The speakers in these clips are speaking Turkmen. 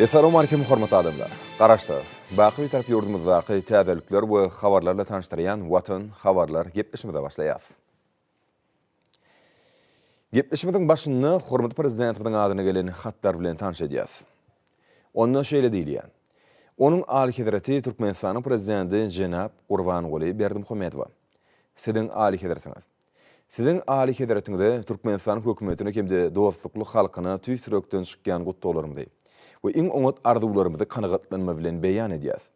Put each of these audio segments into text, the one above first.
Assalamu alaikum hormatly adamlar. Garaşdınız. Baqy tarap yurdumuzdaky täzelikler we habarlarla tanıştyrýan Watan habarlar gepleşmede başlaýas. Gepleşmediň başynda hormatly prezidentimiň adyna gelen hatlar bilen tanış edýäs. Onda şeýle diýilýär. Onuň Ali Hedrati Türkmenistanyň prezidenti Jenap Gurbanuly Berdimuhammedow. Siziň Ali Hedratiňiz. Siziň Ali Hedratiňizde Türkmenistan hökümetine hemde dostlukly halkyna tüýsürekden çykýan gutdolarymdy. We iň oňat arzuwlarymyzy kanagatlanma bilen beýan edýäs.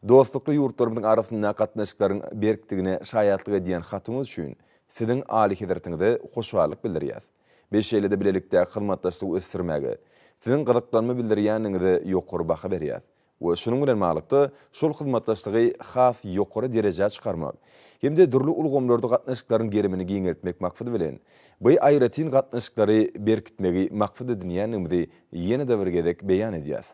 Dostlukly ýurtlarymyň arasynda gatnaşyklaryň berkdigine şaýatlyk edýän hatyňyz üçin siziň Ali Hedratiňizde hoşballyk bildirýäs. Beşeýlede bilelikde hyzmatdaşlyk ösdürmäge, siziň gyzyklanma bildirýäniňizi ýokary baha berýäs. We şunuň bilen maglykda şol hyzmatdaşlygy has ýokary derejä çykarmak, hemde durly ulgamlarda gatnaşyklaryň gerimini giňeltmek maksady bilen bu aýratyn gatnaşyklary berkitmegi maksady edilýänimizi ýene-de bir gezek beýan edýäs.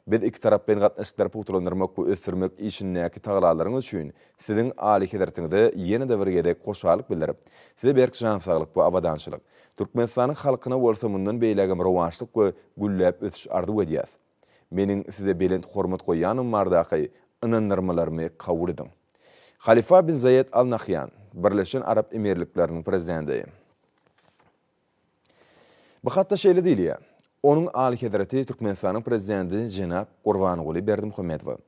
Biz iki tarap bilen gatnaşyklar putulandyrmak we ösdürmek işindäki taglalaryňyz üçin siziň Ali Hedratiňizde ýene-de bir gezek hoşballyk bildirip, size berk jan saglyk we awadançylyk, Türkmenistanyň halkyna bolsa mundan beýlegem rowançlyk we gülläp ötüş arzuw edýäs. Meniň size belent hormat goýanym mardaky ynandyrmalarmy kabul edin. Halifa bin Zayed Al Nahyan, Birleşen Arap Emirlikleriniň prezidenti. Bu hatda şeýle diýilýär. Onuň Ali Hedrati Türkmenistanyň prezidenti Jenap Gurbanuly Berdimuhammedow.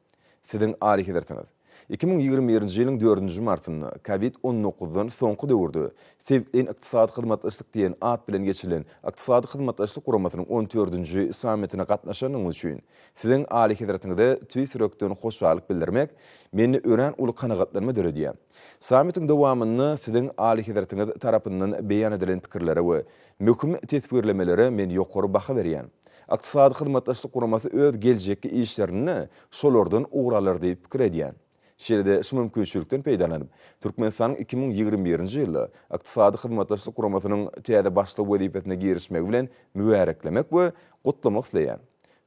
Siziň Ali Hedratiňiz 2021-nji ýylyň 4-nji martynda COVID-19-dan soňky döwürde Sevitlen Ykdysady Hyzmatdaşlyk diýen at bilen geçirilen Ykdysady Hyzmatdaşlyk guramasynyň 14-nji sammitine gatnaşanyň üçin siziň Ali Hedratiňizde tüýsürekden hoşballyk bildirmek meni ören uly kanagatlanma döredýär. Sammitiň dowamyny siziň Ali Hedratiňiz tarapyndan beýan edilen pikirlere we möhüm tetbirlemelere men ýokary baha berýän. Ykdysady hyzmatdaşlyk guramasy öz geljekki işlerini şolardan uğralar diýip pikir edýän. Şeýle şu mümkinçilikden peýdalanyp, Türkmenistanyň 2021-nji ýylda ykdysady hyzmatdaşlyk guramasynyň täze başlyk wezipetine girişmek bilen mübareklemek we gutlamak isleýän.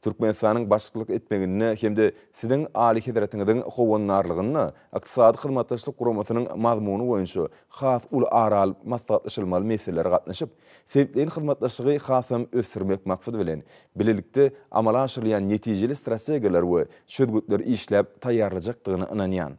Türkmenistanyň başçylyk etmegini hemde siziň Ali Hedratiňiziň howannarlygyny ykdysady hyzmatdaşlyk guramasynyň mazmuny boýunça has uly aral maslahatlaşylmaly meseleler gatnaşyp, Sevitlen hyzmatdaşlygy hasam ösdürmek maksady bilen bilelikde amala aşyrylýan netijeli strategiýalar we şödgütler işläp taýýarlajakdygyny ynanýan.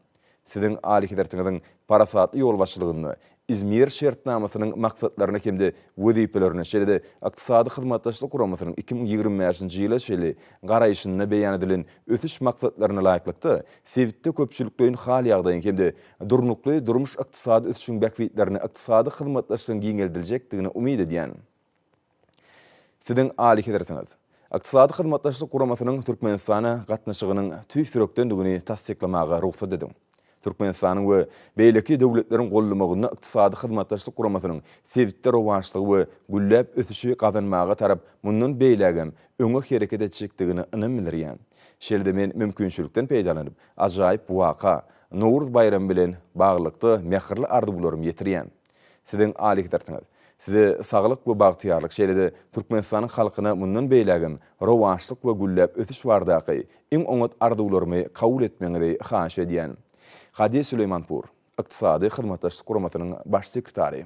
Siziň Ali Hedratiňiziň parasatly ýol başçylygyny İzmir şertnamasynyň maksatlaryna hemde wezipelerini şeýle ykdysady hyzmatdaşlyk guramasynyň 2025-nji ýyla şeýle garaýşyna beýan edilen ötüş maksatlaryna laýyklykda Sevitde köpçülikliň hal ýagdaýyny hemde durnukly durmuş ykdysady ötüşiň bäkbitlerini ykdysady hyzmatdaşlygyň giňeldiljekdigine umyd edýän. Siziň Ali Hedratiňiz ykdysady hyzmatdaşlyk guramasynyň Türkmenistana gatnaşygynyň tüýsürekdendigini tasdiklamaga ruhsat edin. Türkmenistanyň we beýleki döwletleriň gollamagyny ykdysady hyzmatdaşlyk guramasynyň Sevitde rowançlygy we gülläp ötüşi gazanmaga tarap mundan beýlegem öňe hereket etjekdigini ynam bildirýän. Şeýle men mümkinçilikden peýdalanyp ajaýyp waka Nowruz bayramy bilen baglykda mehirli arzuwlarym ýetirýän. Siziň Ali Hedratiňiz size saglyk we bagtyarlyk şeýle Türkmenistanyň halkyna mundan beýlegem rowançlyk we gülläp ötüş bardaky iň oňat arzuwlarmy kabul etmeňizi haýyş edýän. Hadi Süleymanpur, Ykdysady Hyzmatdaşlyk guramasynyň baş sekretary.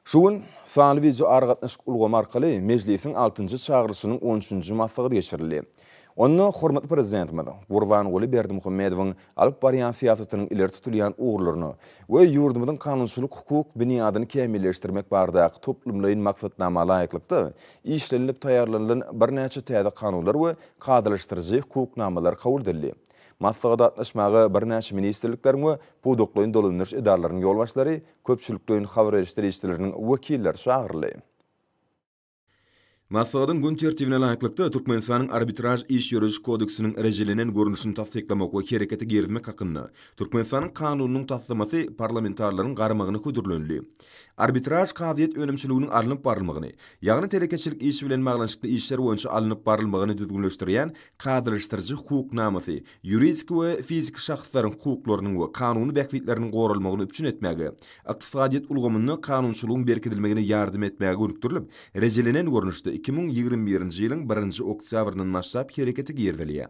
Şuň sanly video argatnaşyk ulgamy arkaly meclisiň 6-njy çağrışynyň 13-nji maslagy geçirildi. Onu hormatly prezidentimiz Gurbanuly Berdimuhammedowyň alyp barýan siýasatynyň ileri tutulýan uğurlaryny we ýurdumyzyň kanunçylyk hukuk bünýadyny kämilleşdirmek bardaky toplumlaryň maksatnama laýyklykda işlenip taýýarlanan bir näçe täze kanunlar we kadalaşdyrjy hukuknamalar kabul edildi. Maslagada atnaşmagy bir näçe ministrlikleriň we puduklaryň dolandyryş edarlarynyň ýolbaşlary, köpçülikliň habar berişdiricileriniň wekilleri çağıryldy. Maslahatyň gün tertibine laýyklykda Türkmenistanyň arbitraj iş ýürüş kodeksiniň rejelenen görnüşini tasdiklamak we hereketi giritmek hakynda Türkmenistanyň kanunynyň tasdiklamasy parlamentarlaryň garamagyny ködürlenli. Arbitraj kaziýet önemçiliginiň alınıp barylmagyny, ýagny telekeçilik iş bilen maglanyşykly işler boýunça alınıp barylmagyny düzgünleşdirýän kadrlaşdyrjy hukuknamaty, ýuridik we fizik şahslaryň hukuklarynyň we kanuny bäkbitleriniň goralmagyny üçin etmäge, ykdysadyýet ulgamyny kanunçylygyň berkitilmegine ýardym etmäge gürükdirilip, rejelenen görnüşde 2021-nji ýylyň 1-nji oktýabryndan başlap hereketi girdilýär.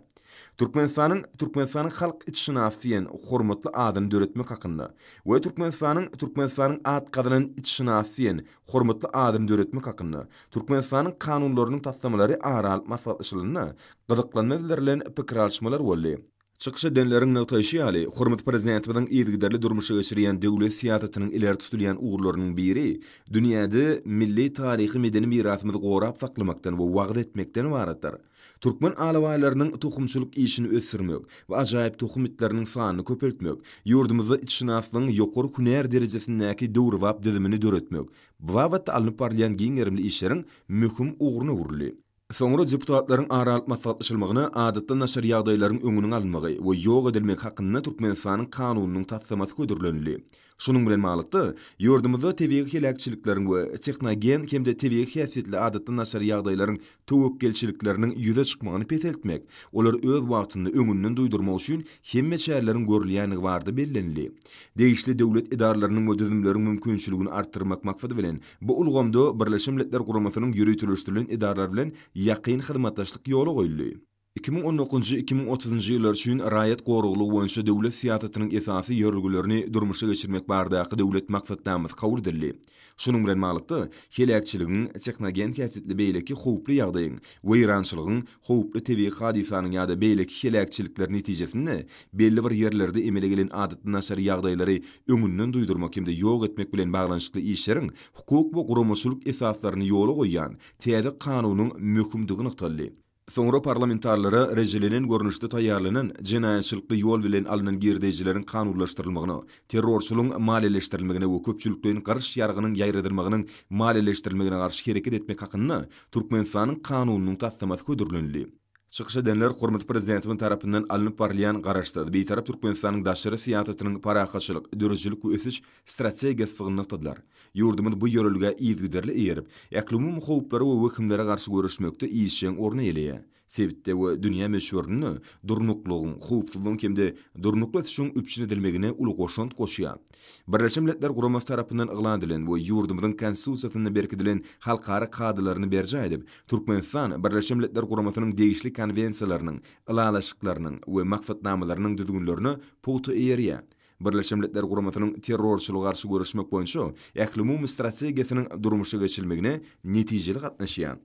Türkmenistanyň halk içşinasy diýen hormatly adyny döretmek hakynda we Türkmenistanyň ad gadynyň içşinasy diýen hormatly adyny döretmek hakynda Türkmenistanyň kanunlarynyň tasdiqlary aralyk maslahatlaşylyny gyzyklanmalar bilen pikir alşmalar boldy. Çykyş edenleriň nagtaýşy ýaly hormat prezidentimiň ýygyderli durmuşy geçirýän döwlet siýasatynyň ileri tutulýan ugurlarynyň biri dünýäde milli taryhy medeni mirasymyzy gorap saklamakdan we wagt etmekden ibaretdir. Türkmen alawaýlarynyň tohumçylyk işini ösürmek we ajaýyp tohum itleriniň sanyny köpeltmek, ýurdumyzda içşinaslygyň ýokary hünär derejesindäki döwrwap dizimini döretmek. Bu wagtda alınıp barýan giňerimli işleriň möhüm uguruny urly. Soňra deputatlaryň aralyk maslahatlaşylmagyny adatda naşar ýagdaýlaryň öňüne alynmagy we ýok edilmek hakynda Türkmenistanyň kanunynyň tasdiqaty ködürlenli. Şunun bilen malykda ýurdumyzda tebiği helakçylyklaryň we texnogen hemde tebiği häsiýetli adatda naşar ýagdaýlaryň towukkelçilikleriniň ýüze çykmagyny peteltmek, olar öz wagtyny öňünden duýdurmak üçin hemme şäherleriň görülýäni bardy bellenli. Degişli döwlet idaralarynyň we düzümleriň mümkinçiligini artdyrmak maksady bilen bu ulgamda Birleşmiş Milletler Guramasynyň ýürütülüşdirilen idarlar bilen ýakyn hyzmatdaşlyk ýoly goýuldy. 2019-2030 ýyllar üçin raýat goruglugy boýunça döwlet siýasatynyň esasy ýörgülerini durmuşa geçirmek bardaky döwlet maksatnamysy kabul edildi. Şunun bilen malykda helakçylygyň, texnogen häsiýetli beýleki howply ýagdaýyň, weýrançylygyň, howply tebii hadisanyň ýa-da beýleki helakçylikler netijesinde belli bir ýerlerde emele gelen adatly naşar ýagdaýlary öňünden duýdurmak hemde ýok etmek bilen baglanşykly işleriň hukuk we guramaçylyk esaslaryny ýola goýýan täze kanunyň möhümdigini ykdaldy. Soňra parlamentarlara rejilenen görnüşde taýýarlanan jinayetçilikli ýol bilen alynan girdejileriň kanunlaşdyrylmagyny, terrorçylygyň maliýeleşdirilmegine we köpçülikliň garşy ýargynyň ýaýradylmagynyň maliýeleşdirilmegine garşy hereket etmek hakynda Türkmenistanyň kanunynyň tasdiqaty ködürlenli. Çykyş edenler hormat prezidentimiň tarapyndan alınıp barýan garaşda beýtarap Türkmenistanyň daşary siýasatynyň parahatçylyk, dörejlik we ösüş strategiýasyny nykdylar. Ýurdumyz bu ýörelge ýygyderli eýerip, äklümüm howplary we wekimlere garşy görüşmekde iýişen orny elýär. Sevitde we dünýä meşhurlygyny, durnuklygyň, howpsuzlygyň hemde durnukly üçin üpçün edilmegine uly goşunt goşýar. Birleşmiş Milletler Guramasy tarapyndan eglan edilen we ýurdumyzyň konstitusiýasyna berkidilen halkara kadaryny berjä edip, Türkmenistan Birleşmiş Milletler Guramasynyň degişli konwensiýalarynyň, ilalaşyklarynyň we maksatnamalarynyň düzgünlerini potu eýerýär. Birleşmiş Milletler Guramasynyň terrorçylyga garşy görüşmek boýunça äklümüm strategiýasynyň durmuşa geçirilmegine netijeli gatnaşýar.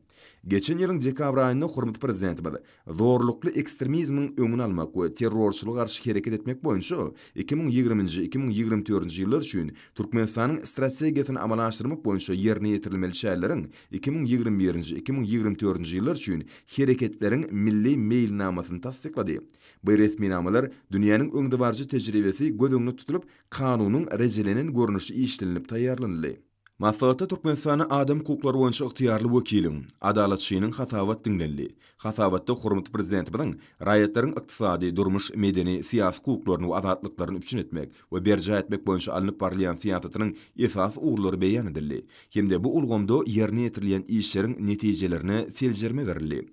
Geçen ýylyň dekabr aýynda hormat prezidentimiz zorlukly ekstremizmiň öňüni almak we terrorçylyga garşy hereket etmek boýunça 2020-2024 ýyllar üçin Türkmenistanyň strategiýasyny amala aşdyrmak boýunça ýerine ýetirilmeli şäherleriň 2021-2024 ýyllar üçin hereketleriň milli meýilnamasyny tasdiqlady. Bu resmi namalar dünýäniň öňde barjy tejribesi göz öňüne tutulup kanunyň rejilenen görnüşi işlenip taýýarlandy. Maslahatda Türkmenistany adam hukuklary boýunça ygtyýarly wekiliň, adalatçynyň hasawat dinlenli. Hasawatda hormat prezidentimiň raýatlaryň ykdysady, durmuş, medeni, siýasy hukuklaryny we azatlyklaryny üpçün etmek we berjä etmek boýunça alınıp barýan siýasatynyň esas ugurlary beýan edildi. Hemde bu ulgamda ýerine ýetirilýän işleriň netijelerine seljerme berildi.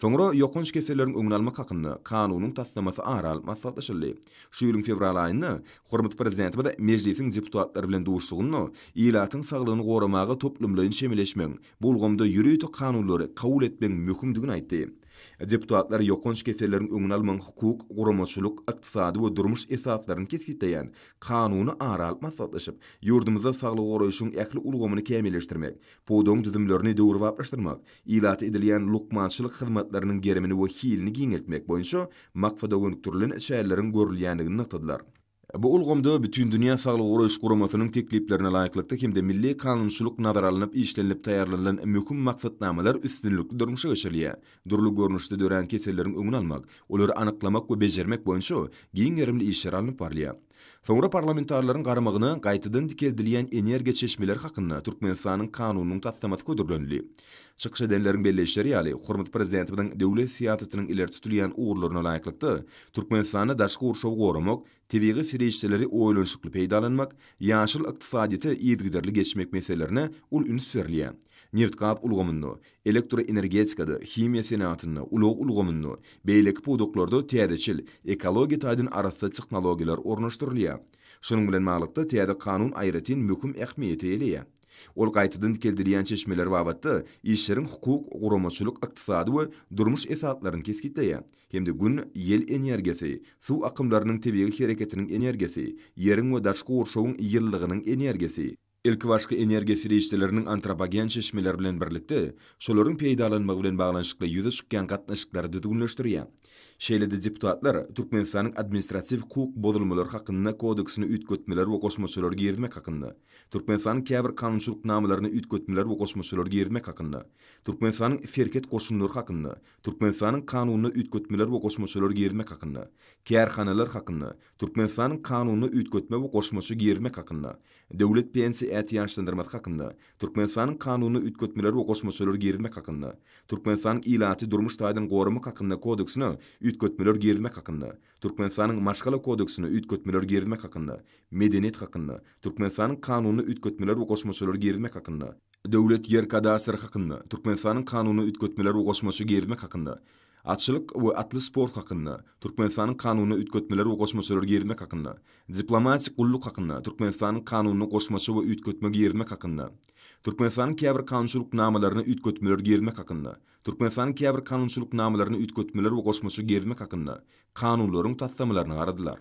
Soňra ýokunç keseleriň öňüne almak hakynda kanunyň tasdiqaty aralyk maslahatlaşyldy. Şu ýylyň fevral aýynda hormat prezidentimiz mejlisiň deputatlary bilen duşugyny ýylatyň saglygyny goramagy toplumlaryň şemeleşmek, bu ulgamda ýürüýte kanunlary kabul etmek möhümdigini aýtdy. Deputatlar ýokunç keseleriň öňüne almak hukuk, guramaçylyk, ykdysady we durmuş esaslaryny kesgitleýän kanuny aralyk maslahatlaşyp, ýurdumyzda saglyk goraýşyň ähli ulgamyny kämilleşdirmek, podoň düzümlerini döwrwaplaşdyrmak, ýylaty edilýän lukmançylyk hyzmatlarynyň gerimini we hilini giňeltmek boýunça maksada öňtürlen şäherleriň görülýändigini nykdylar. Bu ulgamda bütün dünýä saglyk goraýyş guramasynyň tekliplerine laýyklykda hemde milli kanunçylyk nazara alynıp işlenip taýýarlanan möhüm maksatnamalar üstünlükli durmuşa geçirilýär. Durly görnüşde dören keseleriň öňüne almak, olary anyklamak we bejermek boýunça giňerimli işler alınıp barýar. Soňra parlamentarlaryň garamagyna gaýtadan dikeldilýän energiýa çeşmeleri hakynda Türkmenistanyň kanunynyň tasdiqaty ködürlenli. Çykyş edenleriň belleşleri ýaly hormat prezidentimiň döwlet siýasatynyň ileri tutulýan ugurlaryna laýyklykda Türkmenistany daşky urşaw goramak, tebiği firişçileri oýlanşykly peýdalanmak, ýaşyl ykdysadyýety ýetgiderli geçmek meselelerine ul üns berilýär. Neft-gaz ulgamyny, elektroenergetikada, himiýa senatyny, ulug ulgamyny, beýleki podoklarda täzeçil, ekologiýa taýdyn arasynda technologiýalar ornaşdyrylýar. Şunun bilen malykda täze kanun aýratyn möhüm ähmiýeti elýär. Ol gaýtadan keldirilýän çeşmeler babatda işlerin hukuk, guramaçylyk, ykdysady we durmuş esatlaryny keskitdeýär. Hemde gün, yel energiýasy, suw akymlarynyň tebigy hereketiniň energiýasy, ýeriň we daşky urşawyň ýyllygynyň energiýasy, ilki başka energiýa firişdeleriniň antropogen çeşmeler bilen birlikde şolaryň peýdalanmagy bilen baglanşykly ýüze çykýan gatnaşyklary düzgünleşdirýär. Şeýlede deputatlar Türkmenistanyň administrativ hukuk bozulmalary hakynda kodeksini ütkötmeler we goşmaçylar giýirmek hakynda, Türkmenistanyň käbir kanunçylyk namalaryny ütkötmeler we goşmaçylar giýirmek hakynda, Türkmenistanyň ferket goşunlary hakynda, Türkmenistanyň kanunyny ütkötmeler we goşmaçylar giýirmek hakynda, kärhanalar hakynda, Türkmenistanyň kanunyny ütkötme we goşmaçy giýirmek hakynda, döwlet pensiýa ätiýaşlandyrmak hakynda, Türkmenistanyň kanunyny ütkötmeler we goşmaçylar giýirmek hakynda, Türkmenistanyň ilaty durmuş taýdan gorumak hakynda kodeksini ütkötmeler giýirmek hakynda, Türkmenistanyň maşgala kodeksini ütkötmeler giýirmek hakynda, medeniýet hakynda, Türkmenistanyň kanunyny ütkötmeler we goşmaçylar giýirmek hakynda, döwlet ýer kadastry hakynda, Türkmenistanyň kanunyny ütkötmeler we goşmaçy giýirmek hakynda, atçylyk we atly sport hakynda, Türkmenistanyň kanunyny ütkötmeler we goşmaçylar giýirmek hakynda, diplomatik gulluk hakynda, Türkmenistanyň kanunyny goşmaçy we ütkötme giýirmek hakynda, Türkmenistanyň käbir kanunçylyk namalaryny ütkötmeler giýirmek hakynda, Türkmenistanyň käbir kanunçylyk namalaryny ütkötmeler we goşmaçy giýirmek hakynda kanunlaryň tasdamlaryny garadylar.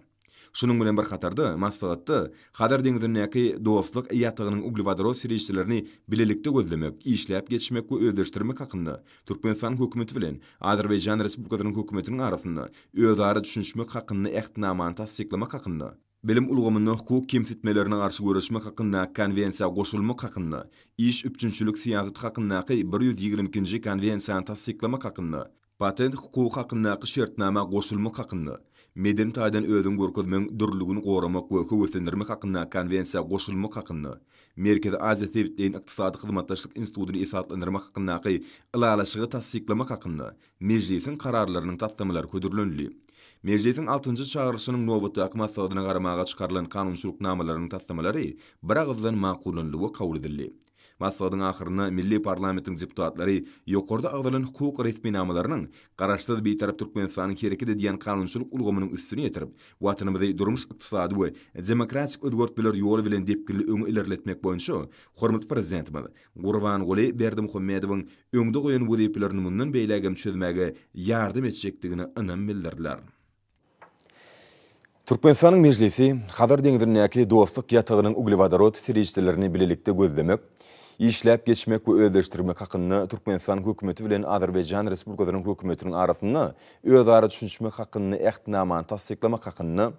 Şunun bilen bir hatarda, maslahatda, Hadar deňizindäki dostlyk ýatygynyň uglevodorod sirişçilerini bilelikde gözlemek, işläp geçmek we özleşdirmek hakynda Türkmenistan hökümeti bilen Azerbaýjan Respublikasynyň hökümetiniň arasynda özara düşünmek hakynda ähtnamany tasdiklamak hakynda bilim ulgamyny hukuk kemsitmelerine garşy görüşmek hakynda konvensiýa goşulmak hakynda, iş üpçünçülük siýasaty hakyndaky 122-nji konvensiýany tasdiklamak hakynda, patent hukuk hakyndaky şertnama goşulmak hakynda, meden taýdan özüň görkezmeň dürlügini goramak we höwetlendirmek hakynda konvensiýa goşulmak hakynda, Merkezi Aziýa Sewitliğin Iqtisady Hyzmatdaşlyk Institutyny esaslandyrmak hakyndaky ılalaşygy tasdiklamak hakynda mejlisiň kararlarynyň tasdamlary ködürlenli. Mejlisiň 6-njy çağrışynyň nowatda akmasadyna garamaga çykarylan kanunçylyk namalarynyň tasdamalary bir agzdan makullanly we kabul edildi. Maslahatyň ahyrynda Milli Parlamentiň deputatlary ýokarda agdalan hukuk resmi namalarynyň garaşsyz beýtarap Türkmenistanyň hereket edýän kanunçylyk ulgamynyň üstüne ýetirip, watanymyzdy durmuş ykdysady we demokratik özgörtmeler ýoly bilen depkili öňe ilerletmek boýunça hormatly prezidentimiz Gurbanguly Berdimuhammedowyň öňde goýan wezipelerini mundan beýlägem çözmäge ýardym etjekdigini ynam bildirdiler. Türkmenistanyň mejlisi Hadar deňizindäki dostlyk ýatygynyň uglevodorod sirişçilerini bilelikde gözlemek, işläp geçmek we özleşdirmek hakynda Türkmenistan hökümeti bilen Azerbaýjan Respublikasynyň hökümetiniň arasynda özara düşünmek hakynda ähtnamany tasdiklamak hakynda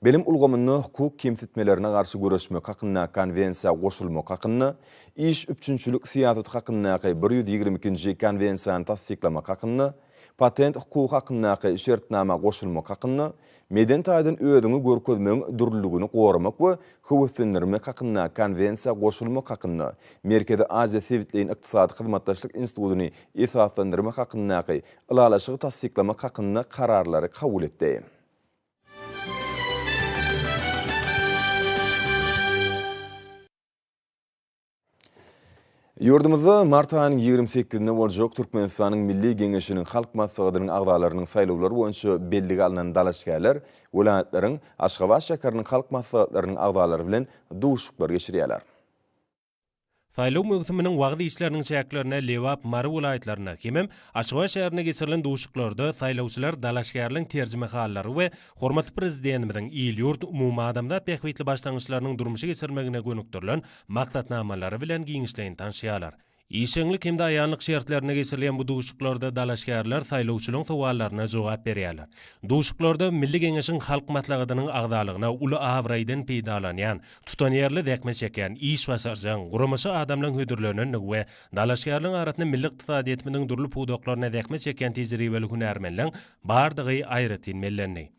bilim ulgamyny hukuk kemsitmelerine garşy görüşmek hakynda konvensiýa goşulmak hakynda iş üpçünçülük siýasaty hakyndaky 122-nji konvensiýany tasdiklamak hakynda patent hukuk hakyndaky şertnama goşulmak hakynda meden taýdan özüňi görkezmeň dürlügini goramak we höwetlendirmek hakynda konvensiýa goşulmak hakynda Merkezi Aziýa Sewitliğin Iqtisady Hyzmatdaşlyk Institutyny esaslandyrmak hakyndaky ılalaşygy tasdiklamak hakynda kararlary kabul etdi. Ýurdumyzda mart aýynyň 28-nde boljak Türkmenistanyň Milli Geňeşiniň halk maslahatynyň agdalarynyň saýlawlary boýunça belligi alynan dalaşgärler welaýatlaryň Aşgabat şäheriniň halk maslahatlarynyň agdalary bilen duşuklar geçirýärler. Saýlaw möhüminiň wagty işleriniň çäklerine Lewap Mary welaýatlaryna hemem Aşgabat şäherine geçirilen duşuklarda saýlawçylar dalaşgärliň terjime hallary we hormatly prezidentimiziň ýyl ýurt umumy adamda behwetli başlangyçlarynyň durmuşy geçirmegine gönükdirilen maksatnamalary bilen giňişleýin tanşýarlar. İşeňlik hemde aýanlyk şertlerine geçirilen bu duşuklarda dalaşgärler saýlawçylaryň sowallaryna jogap berýärler. Duşuklarda Milli Geňeşiň halk maslahatynyň agdalygyna uly awraýdan peýdalanýan, tutanýarly däkme çeken, iş basarjan, guramaşy adamlaryň hödürlenen we dalaşgärliň arasyna milli ykdysadyetimiň durly pudoklaryna däkme çeken tejribeli hünärmenliň bardygy aýratyn mellenni.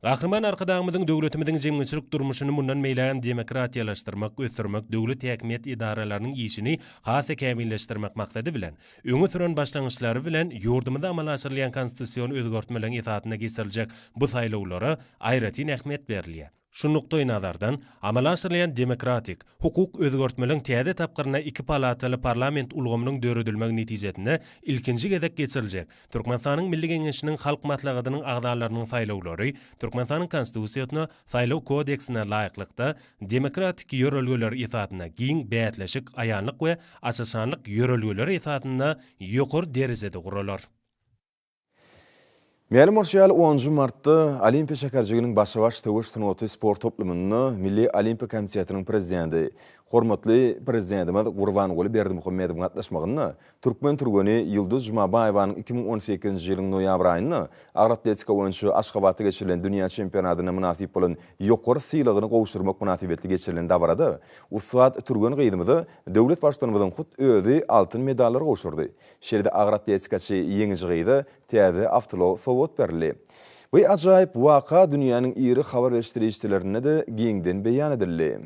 Gahryman arkadaşymyzyň döwletimiziň jemgyçilik durmuşyny mundan meýlägän demokratiýalaşdyrmak, ösdürmek, döwlet häkimet idaralarynyň işini hasy kämilleşdirmek maksady bilen öňe süren başlangyçlary bilen ýurdumyzda amal asyrlayan konstitusiýony özgörtmeleriň esatyna geçiriljek bu saýlawlara aýratyn ähmiýet berilýär. Şu nukta-i nazardan amala asyrlayan demokratik hukuk özgörtmeliň täze tapgyryna iki palataly parlament ulgamynyň döredilmegi netijesinde ilkinji gezek geçiriljek. Türkmenistanyň Milli Geňeşiniň halk maslahatynyň agdalarynyň saýlawlary Türkmenistanyň konstitusiýasyna, saýlaw kodeksine laýyklykda demokratik ýörelgeler esatyna giň bätleşik, aýanlyk we asasanlyk ýörelgeler esatyna ýokary derejede guralar. Meýelim Orşýal 10 martda Olimpiya şäherjiginiň başabaş töwüş tynwatı sport toplumyny Milli Olimpiya Komitetynyň prezidenti, hormatly prezidentimiz Gurbanuly Berdimuhammedow gatnaşmagyny Türkmen türgeni Ýyldız Jumabaýewanyň 2018-nji ýylyň noýabr aýyny agratletika boýunça Aşgabatda geçirilen dünýä çempionatyna münasip bolan ýokary sylygyny gowşurmak münasibetli geçirilen dabarada Usat türgen gyýdymyzy döwlet başçylygymyzyň hut özi altyn medallar gowşurdy. Şeýle agratletikaçy ýeňiji gyýdy, täze awtolo sowat berildi. Bu ajaýyp waka dünýäniň iri habar berişdiricilerine de giňden beýan edildi.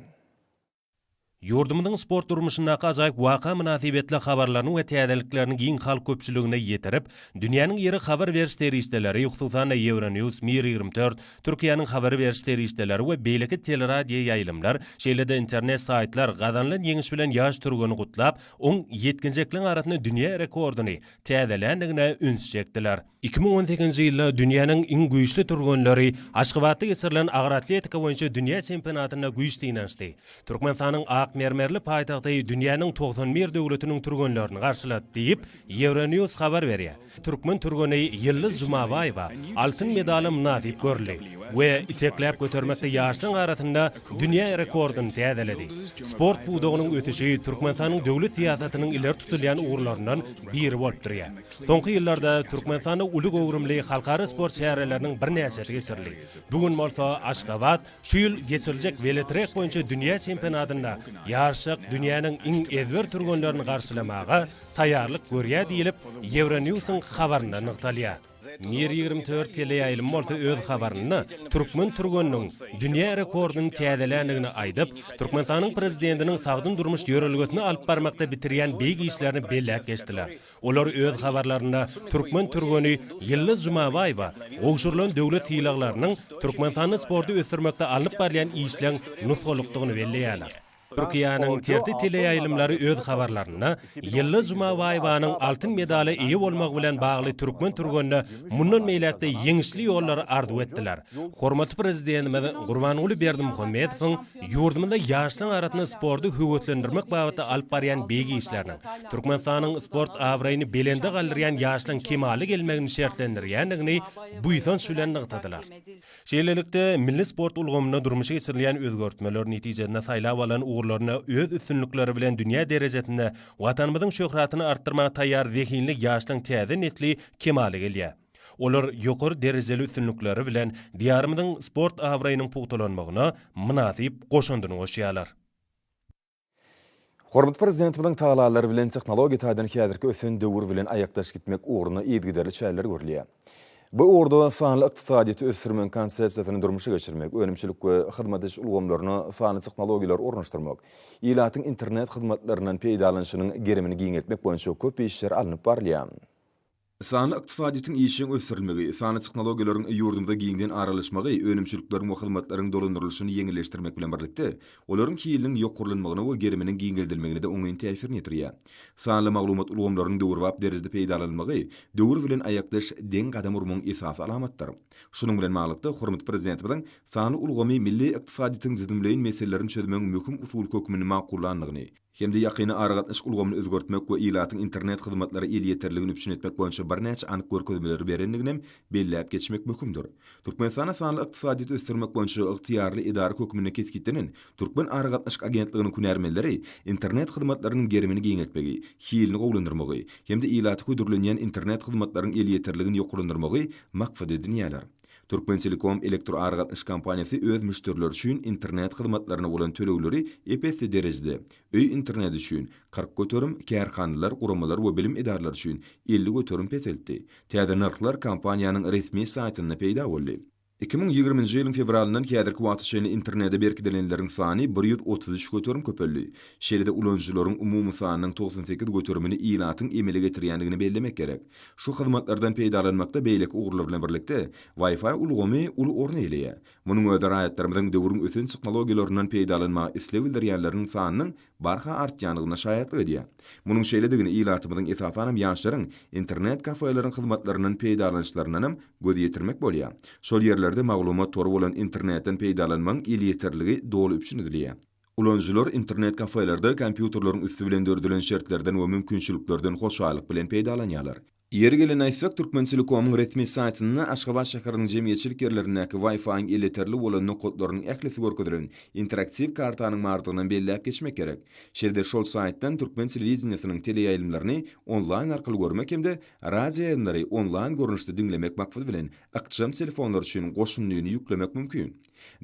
Ýurdumyzyň sport durmuşyna ajaýyp waka münasibetli habarlaryny we täzeliklerini giň halk köpçüligine ýetirip, dünýäniň ýeri habar beriş terişdeleri, hususan Euronews, Mir 24, Türkiýanyň habar beriş terişdeleri we beýleki teleradio ýaýlymlar, şeýle-de internet saýtlar gazanlan ýeňiş bilen ýaş türgeni gutlap, oň ýetkinjekliň arasyny dünýä rekordyny täzelendigine üns çekdiler. 2018-nji ýylda dünýäniň iň güýçli türgenleri Aşgabatda geçirilen agratletika boýunça dünýä çempionatyna güýçli ýnaşdy. Türkmenistanyň ak mermerli paýtagty dünýäniň 91 döwletiniň türgenlerini garşylat diýip Euronews habar berýär. Türkmen türgeni Ýyldız Jumabaýewa altyn medally münasip görli we itekläp götermekde ýaşlaryň arasynda dünýä rekordyny täzeledi. Sport budagynyň ötüşi Türkmenistanyň döwlet siýasatynyň ileri tutulýan uğurlaryndan biri bolup durýar. Soňky ýyllarda Türkmenistanda uly gowrumly halkara sport şäherleriniň bir näseti geçirildi. Bugun bolsa Aşgabat şu ýyl geçiriljek veletrek boýunça dünýä çempionatyna ýarşyk dünýäniň iň ezber türgenlerini garşylamaga taýýarlyk görýär diýilip Euronewsyň habarynda nykdalýar. Mir 24 teleýaýlym bolsa öz habaryny Türkmen türgeniniň dünýä rekordyny täzelendigini aýdyp, Türkmenistanyň prezidentiniň sagdyn durmuş ýörelgesini alyp barmakda bitirýän beýik işlerini belläp geçdiler. Olar öz habarlarynda Türkmen türgeni Ýyldız Jumabaýewa gowşurulan döwlet hylaklarynyň Türkmenistanyň sporty ösürmekde alyp barýan işleň nusgalykdygyny belläýärler. Türkiýanyň terti teleýaýlymlary öz habarlaryna Ýyldız Jumabaýewanyň altyn medaly eýe bolmak bilen bagly Türkmen türgenine mundan meýlekde ýeňişli ýollary arzuw etdiler. Hormatly prezidentimiz Gurbanuly Berdimuhammedowyň ýurdumynda ýaşlaryň arasyna sporty höwetlendirmek bagyda alyp barýan beýgi işlerini, Türkmenistanyň sport awraýyny belende galdyrýan ýaşlaryň kemali gelmegini şertlendirýändigini bu ýysan sülen nykdadylar. Şeýlelikde milli sport ulgamyna durmuşa geçirilýän özgörtmeler netijesinde saýlap alan uğurlaryna öz üstünlikleri bilen dünýä derejesinde watanymyzyň şöhratyny artdyrmaga taýýar zehinlik ýaşlaryň täze netli kemali gelýär. Olar ýokary derejeli üstünlikleri bilen diýarymyzyň sport awraýynyň pugtalanmagyna münasip goşundyny goşýarlar. Hormatly prezidentimizin taýlalary bilen tehnologiýa taýdan häzirki ösen döwür bilen aýakdaş gitmek uğruna ýetgiderli çäler görülýär. Bu orada sanly ykdysadyýety ösürmek konsepsiýasyny durmuşa geçirmek, önümçilik we hyzmat ediş ulgamlaryny sanly tehnologiýalar ornaşdyrmak, ýylatyň internet hyzmatlarynyň peýdalanyşynyň gerimini giňeltmek boýunça köp işler alınıp barylýar. Sanly ykdysadyýetyň işiň ösürilmegi, sanly tehnologiýalaryň ýurdumda giňden aralaşmagy, önümçilikleriň we hyzmatlaryň dolandyrylşyny ýeňilleşdirmek bilen birlikde, olaryň kiýiliniň ýokurlanmagyny we geriminiň giňeldilmegine de oňaýyn täsirini ýetirýär. Sanly maglumat ulgamlarynyň döwürwap derejede peýdalanmagy, döwür bilen aýakdaş deň gadam urmagyň esasy alamatdyr. Şunuň bilen maglykda hormatly prezidentimiň sanly ulgamy milli ykdysadyýetyň jydymlaýyn meselelerini çözmegiň möhüm usul kökümini makullandygyny, hemde ýakyny aragatnaş ulgamyny özgörtmek we ýylatyň internet hyzmatlary el ýeterligini üçin etmek boýunça bir näçe anyk görkezmeler berendigini belläp geçmek möhümdir. Türkmenistana sanly ykdysadyýety ösürmek boýunça ygtyýarly idara hökümine kesgitdenen Türkmen aragatnaş agentliginiň kunärmenleri internet hyzmatlarynyň gerimini giňeltmegi, hilini gowlandyrmagy, hemde ýylaty ködürlenýän internet hyzmatlarynyň el ýeterligini ýokurlandyrmagy maksat edilýär. Türkmen Telekom elektro aragatnaş kompaniýasy öz müşteriler üçin internet hyzmatlaryna bolan төлewleri epesli derejede, öý internet üçin 40 göterim, kärhanalar, guramalar we bilim edarlary üçin 50 göterim peseldi. Täze narxlar kompaniýanyň resmi saýtyna peýda boldy. 2020 ýylyň fevralyndan häzirki wagta şeýle internetde berkidilenleriň sany 133 götürüm köpeldi. Şeýle-de ulanjylaryň umumy sanynyň 98 götürümini ilatyň emele getirýändigini bellemek gerek. Şu hyzmatlardan peýdalanmakda beýleki ugurlar bilen birlikde Wi-Fi ulgamy ulu orny eleýär. Munyň öder aýatlarymyň döwrüň ösen teknologiýalarynyň peýdalanmagy isleg bildirýänleriň sanynyň barha artýanygyna şaýatlyk edýär. Munyň şeýledigini ilatymyň esasanam ýaşlaryň internet kafelerin hyzmatlarynyň peýdalanýaşlarynyň göz ýetirmek bolýar. Şol ýerlerde maglumat tory bolan internetten peýdalanmaň ili ýeterligi dolu üpçünidilýär. Ulanjylar internet kafelerde kompýuterlaryň üstü bilen dördülen şertlerden we mümkinçiliklerden hoşalyk bilen peýdalanýarlar. Ýeri gelen aýtsak Türkmençilikomyň resmi saýtyna Aşgabat şäheriniň jemgyýetçilik ýerlerindäki Wi-Fi illeterli bolan nokotlaryň ählisi görkezdiren interaktiv kartanyň mardygynyň belläp geçmek gerek. Şerde şol saýtdan Türkmen telewizionsynyň teleýaýlymlaryny onlaýn arkaly görmek hemde radio ýaýlymlary onlaýn görnüşde dinlemek maksady bilen ykjam telefonlar üçin goşunlygyny ýüklemek mümkin.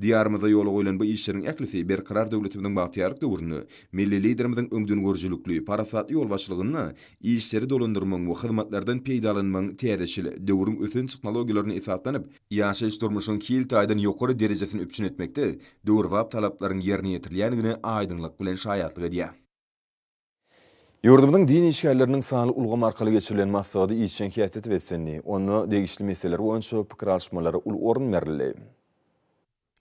Diyarymyzda ýola goýulan bu işleriň ählisi berkarar döwletimiziň bagtýarlyk döwrüni, milli liderimiziň öňdün görjülükli, parasatly ýol başlygyny işleri dolandyrmaň we hyzmatlardan peýdalanmaň täzeçil döwrüň ösen teknologiýalaryny esaslanıp, ýaşaýyş durmuşynyň kiltaýdan ýokary derejesini üpçün etmekde döwür wap talaplaryň ýerine ýetirilýändigini aýdynlyk bilen şaýatlyk edýär. Ýurdumyzyň dini işgärleriniň sany ulgam arkaly geçirilen maksady işçen häsiýeti wesenni, onu degişli meseleler boýunça pikir alşmalary ul orun berildi.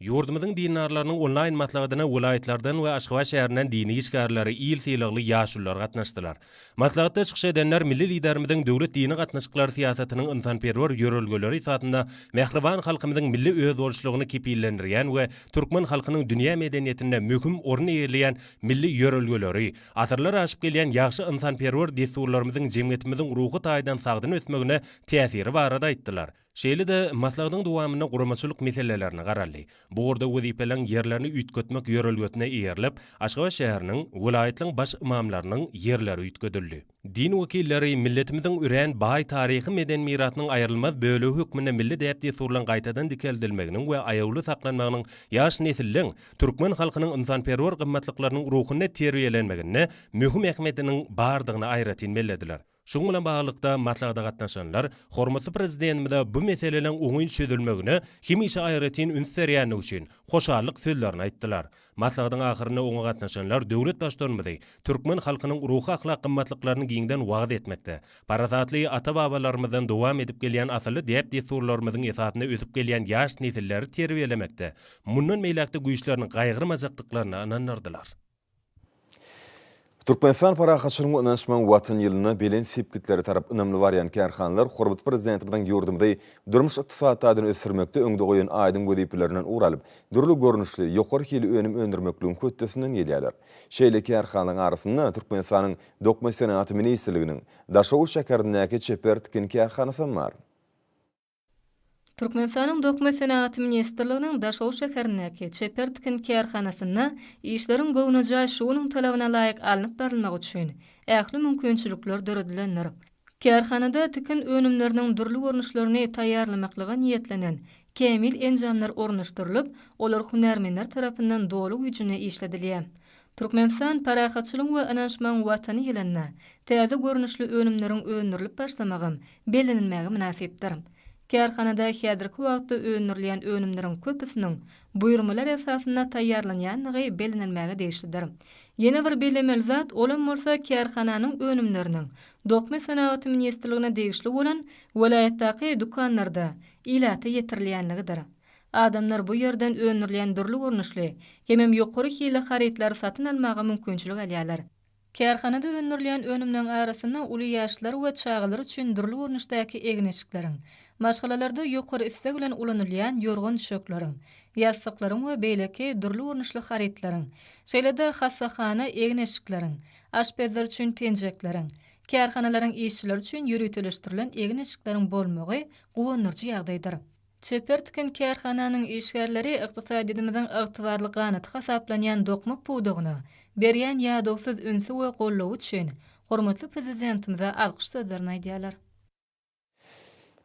Yurdumyzyň dinarlarynyň onlaýn matlagydyna welaýetlerden we Aşgabat şäherinden dini işgärleri il tylygly ýaşullar gatnaşdylar. Matlagatda çykyş edenler milli liderimiziň döwlet dini gatnaşyklary siýasatynyň ynsanperwer ýörelgeleri ýetinde mehriban halkymyzyň milli öz bolşylygyny kepillendirýän we türkmen halkynyň dünýä medeniýetinde möhüm orun eýerleýän milli ýörelgeleri, atyrlar aşyp gelýän ýaxşy ynsanperwer desturlarymyzyň jemgyýetimiziň ruhy taýdan sagdyn ösmegine täsiri barada aýtdylar. Şeýle-de maslagyň dowamyna guramaçylyk meselelerini garaldy. Bu orda wezipeleň ýerlerini üýtgetmek ýörelgetine eýerilip, Aşgabat şäheriniň welaýetliň baş imamlarynyň ýerleri üýtgedildi. Din wekilleri milletimiziň üren baý taryhy meden miratynyň aýrylmaz bölegi hükmüne milli däp desurlan gaýtadan dikeldilmeginiň we aýawly saklanmagynyň ýaş nesilleriň türkmen halkynyň ynsanperwer gymmatlyklarynyň ruhyna terbiýelenmegine möhüm ähmiýetiniň bardygyny aýratyn bellediler. Şoň bilen baglykda maslagda gatnaşanlar hormatly prezidentimizde bu meseleleň oňuň çözülmegine hemişe aýratyn ünsärýäni üçin hoşallyk sözlerini aýtdylar. Maslagdyň ahyryna oňa gatnaşanlar döwlet başlarymyzy türkmen halkynyň ruhy ahlak gymmatlyklaryny giňden wagt etmekde. Parasatly ata-babalarymyzdan dowam edip gelýän asaly däp desurlarymyzyň esatyna ösüp gelýän ýaş nesilleri terbiýelemekde. Mundan meýlekde güýçlerini gaýgyrmajaklyklaryna ananardylar. Türkmenistan paraxatçylygyň öňçmen watan ýylyna belen sepkitleri tarap önemli barýan kärhanalar hormatly prezidentimiň ýurdumyzda durmuş ykdysadyny ösürmekde öňde goýan aýdyň wezipelerinden uralyp, durly görnüşli ýokary hili önem öndürmekligiň köttesinden gelýärler. Şeýle kärhanalaryň arasynda Türkmenistanyň Dokma Senaty ministrliginiň Daşow şäherindäki Çepertkin kärhanasy bar. Türkmenistanyň Dokma Senaty ministrliginiň Daşow şäherindäki Çepertkin kärhanasyna işleriň göwnüjä şunyň talabyna laýyk alnyp berilmek üçin ähli mümkinçilikler döredilenler. Kärhanada tikin önümleriniň durly görnüşlerini taýýarlamaklyga niýetlenen kemil enjamlar ornaşdyrylyp, olar hunärmenler tarapyndan dolu güýjüne işledilýär. Türkmenistan paraxatçylyk we ananşman watany ýylyna täze görnüşli önümleriň öňürilip başlamagym belenilmegi münasipdir. Kärhanada häzirki wagtda öňürilýän önümleriň köpüsiniň buýrmalar esasyna taýýarlanýanlygy belenilmegi değişlidir. Ýene bir belemel zat olan bolsa kärhananyň önümleriniň Dokma Senaty ministrligine degişli bolan welaýatdaky dukanlarda ilaty ýetirilýänligidir. Adamlar bu ýerden öňürilýän durly görnüşli, hemem ýokary hili haritler satyn almagy mümkinçilik alýarlar. Kärhanada öňürilýän önümleriň arasynda uly ýaşlar we çağlar üçin durly görnüşdäki egneşikleriň, maşgalalarda ýokary istek bilen ulanylýan ýorgan şökleriň, ýastyklaryň we beýleki durly görnüşli haritleriň, şeýle-de hassahana egneşikleriň, aşpezler üçin penjekleriň, kärhanalaryň işçiler üçin ýürütülüşdirilen egneşikleriň bolmagy gowunurjy ýagdaýdyr. Çepertkin kärhananyň işgärleri ykdysadyymyzyň ygtybarly ganaty hasaplanýan dokmak puwdugyny berýän ýadowsuz ünsü we gollaw üçin hormatly prezidentimize alkyş sözlerini aýdýarlar.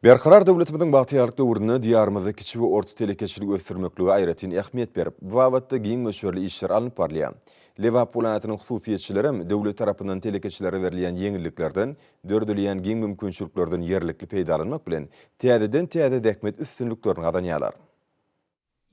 Berkarar döwletimiziň bagtýarlyk döwrüne diýarymyzda kiçik we orta telekeçilik ösdürmeklige aýratyn ähmiýet berip, bu wagtda giň möşürli işler alınıp barýar. Lewap welaýatynyň hususiýetçileri döwlet tarapyndan telekeçilere berilýän ýeňilliklerden, dördülýän giň mümkinçiliklerden ýerlikli peýdalanmak bilen täzeden täze däkmet üstünlüklerini gadanýarlar.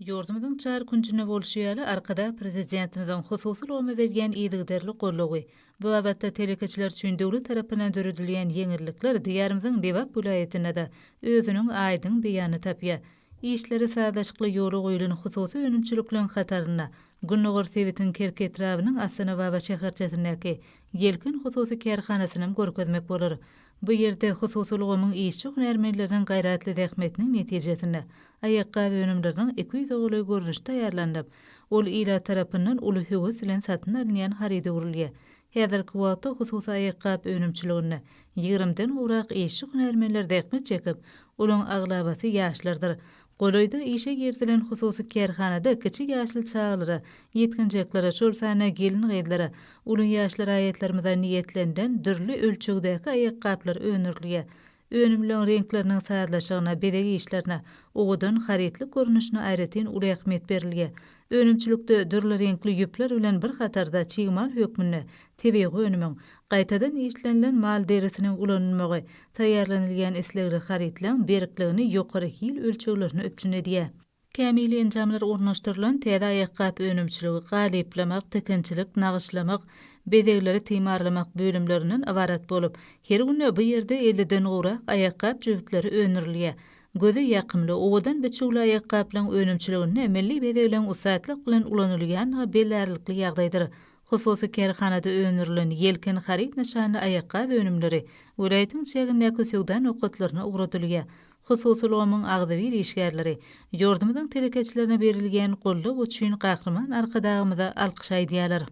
Yurdumyzyň çar günjüne bolşýaly arkada prezidentimizin hususy ýolma bergen ýygyderli gollagy. Bu abatda telekeçiler üçin döwlet tarapyndan döredilýän ýeňirlikler diýarymyzyň Dewap vilayetine de özüniň aýdyň beýany tapýar. İşleri sadaşykly ýoly goýulan hususy önümçülükleň hataryna Günnogor Sewitin Kerketrabynyň Asana Baba şäherçesindäki Gelkin hususy kärhanasyny görkezmek bolar. Bu ýerde hususylygymyň işçi hünärmenleriniň gaýratly zähmetiniň netijesinde aýakka önümleriniň 200 oğly görnüşde ýarlandyp, ol ila tarapyndan uly höwes bilen satyn alynýan harida urilýar. Häzirki wagtda hususy aýakka önümçiligine 20-den urak işçi hünärmenler zähmet çekip, olaň aglabasy ýaşlardyr. Goloyda işe girdilen hususy kärhanada kiçik ýaşly çağlara, ýetginjeklere, şolsana gelin gaýdlara, uly ýaşlar aýetlerimize niýetlenden dürli ölçügdäki aýakgaplar önürlüýär. Önümliň renkleriniň sadlaşygyna, bedegi işlerine, ogudan haritlik görnüşine aýratyn uly ähmiýet berilýär. Önümçülükde dürli renkli ýüpler bilen bir hatarda çiğmal hökmüne, tebegi önümüň, gaýtadan işlenilen mal derisiniň ulanmagy, taýýarlanylýan islegli haritlaň berikligini ýokary hil ölçeglerini öpçün edýär. Kämili enjamlar ornaşdyrylan täze aýakgap önümçüligi galyplamak, tekinçilik, nagyşlamak, bedegleri timarlamak bölümlerinden ibarat bolup, her günü bu ýerde 50-den gorak aýakgap jüwitleri önürilýär. Gözü ýakymly, owadan beçugly aýakgaplaryň önümçiligine milli bedegleň usatlyk bilen ulanylýan belärlikli ýagdaýdyr. Hususy kärhanada önürilen Yelkin harit nişanly aýakgap önümleri vilayatyň şäherindäki söwda nokatlaryna uğratylýar. Hususylygymyň agzybir işgärleri ýurdumyzyň telekeçilerine berilgen gollap üçin gahrman arkadagymyza alkyş aýdýarlar.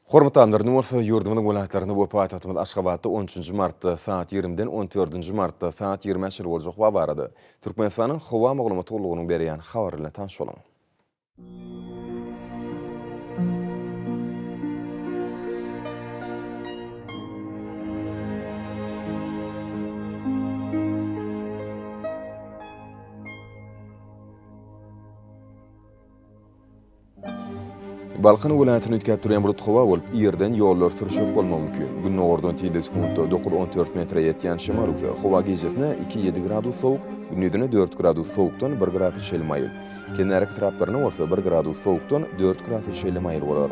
Hormatly anlaryny bolsa ýurdumyň welaýatlaryna bu paýtagtymyz Aşgabatda 13 martda saat 20-den 14 martda saat 20-şe boljak wagt barady. Türkmenistanyň howa maglumaty ulugynyň berýän habar bilen tanyş bolaň. Balkan welaýatyny ütkäp durýan bulut howa bolup, ýerden ýollar sürüşip bolmagy mümkin. Günnogordan tilde sekunda 9-14 metre ýetýän şemal ufer. Howa gejesine 2-7 gradus sowuk, günnüdine 4 gradus sowukdan 1 gradus şelmayl. Kenärik taraplaryna bolsa 1 gradus sowukdan 4 gradus şelmayl bolar.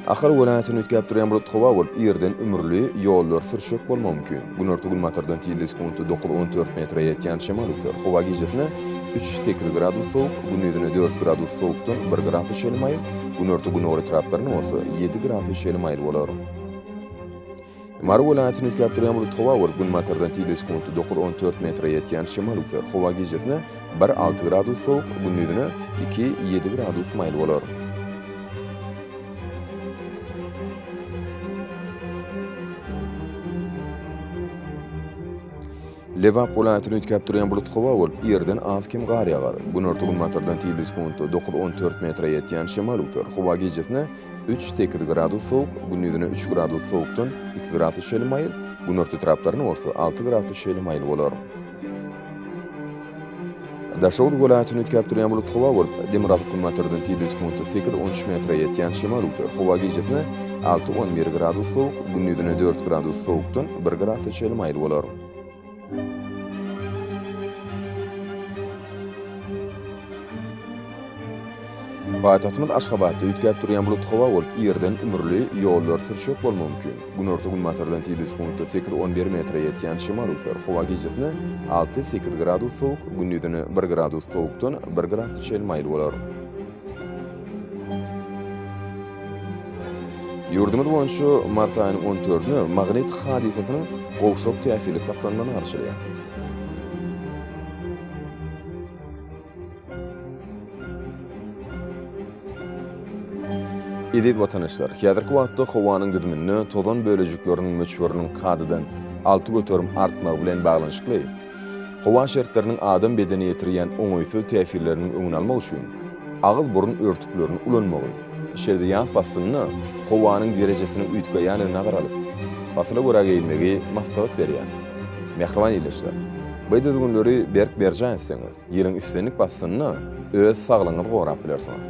Ahir welaýatyny ütkäp durýan bulut howa bolup, ýerden ömürli ýollar sürüşip bolmagy mümkin. Günnörtü gulmatardan tilde sekunda 9-14 metre ýetýän şemal ufer. Howa gejesine 3-8 gradus sowuk, günnüdine 4 gradus sowukdan 1 gradus şelmayl, günnörtü günnogor taraplaryna bolsa 7 gradus şelmayl bolar. Mary welaýatyny ütkäp durýan bulut howa bolup, gulmatardan tilde sekunda 9-14 metre ýetýän şemal ufer. Howa gejesine 1-6 gradus sowuk, günnüdine 2-7 gradus mayl bolar. Lewap welaýatyny ütkäp durýan bulut howa bolup, ýerden az kim gar ýagar. Günnörtü gulmatardan tilde sekunda 9-14 metre ýetýän şemal ufer. Howa gejesine 3-8 gradus sowuk, günnüdine 3 gradus sowukdan 2 gradus şelmayl, günnörtü taraplaryna bolsa 6 gradus şelmayl bolar. Daşowd welaýatyny ütkäp durýan bulut howa bolup, Demirabad gulmatardan tilde sekunda 8-13 metre ýetýän şemal ufer. Howa gejesine 6-11 gradus sowuk, günnüdine 4 gradus sowukdan 1 gradus şelmayl bolar. Paýtagtymyz Aşgabatda ütkäp durýan bulut howa bolup, ýerden ömürli ýollar sürüşip bolmagy mümkin. Günnörtü gulmatardan tilde sekunda 8-11 metre ýetýän şemal ufer. Howa gejesine 6-8 gradus sowuk, günnüdine 1 gradus sowukdan 1 gradus şelmayl bolar. Ýurdumyz boýunça mart aýynyň 14-nü magnet hadisasynyň gowşok täsiri saklanmany arşylýar. Edit watanyşlar, häzirki wagtda howanyň düdümini tozan bölejikleriniň möçberiniň kadydan 6 göterim artmagy bilen baglanyşykly. Howa şertleriniň adam bedeni ýetirýän oňaýsy täsirleriniň öňüni almak üçin agyl burun örtüklerini ulanmagy, şerde ýaz basynyny howanyň derejesini üýtgeýän nazar alyp, basyla görä geýmegi maslahat berýär. Mehriban ýeleşler. Bu düzgünleri berk berjän etseňiz, ýeriň istenlik basynyny öz saglygyňyzy gorap bilersiňiz.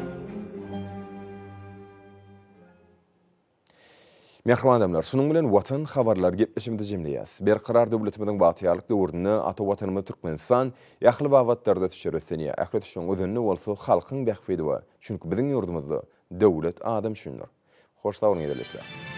Mehriban adamlar, şunun bilen watan habarlar gepleşimde jemleýäs. Berqarar döwletimiziň batýarlyk döwründe ata watanymyz Türkmenistan ýakly wagtlarda tüşeretlenýär. Ählet şoň özünde bolsa halkyň bähfidi we çünki biziň ýurdumyzda döwlet adam şunlar. Hoş taýyň edilýär.